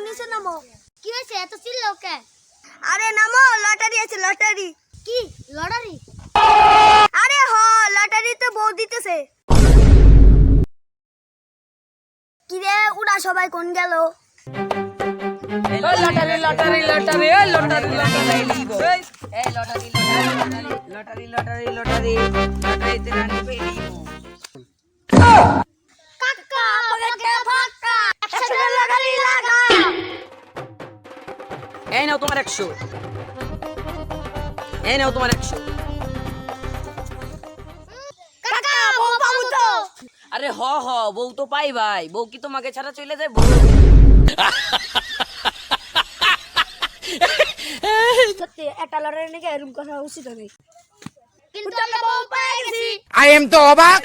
নিচে নামো। কি হয়েছে এত চিল্লাও কে? আরে নামো, লটারি আছে লটারি। কি লটারি? আরে হ, লটারিতে বউ দিতেছে। কি রে উড়া সবাই কোন গেল? লটারি লটারি লটারি এই লটারি লটারি লিব এই লটারি লটারি লটারি লটারি লটারিতে রানী পেয়ে লিব। কাকা পকেটে ফাঁকা, একশো লটারি লাগা। এই নাও তোমার 100, এই নাও তোমার 100। কাকা বউ পাবো তো? আরে হ হ, বউ তো পাই ভাই, বউ কি তোমাকে ছাড়া চলে যায়? বউ সত্যি একটা লটারি নাকি এরকম কথা উচিত নেই। কিন্তু আমরা বউ পেয়ে গেছি। I am তো অবাক।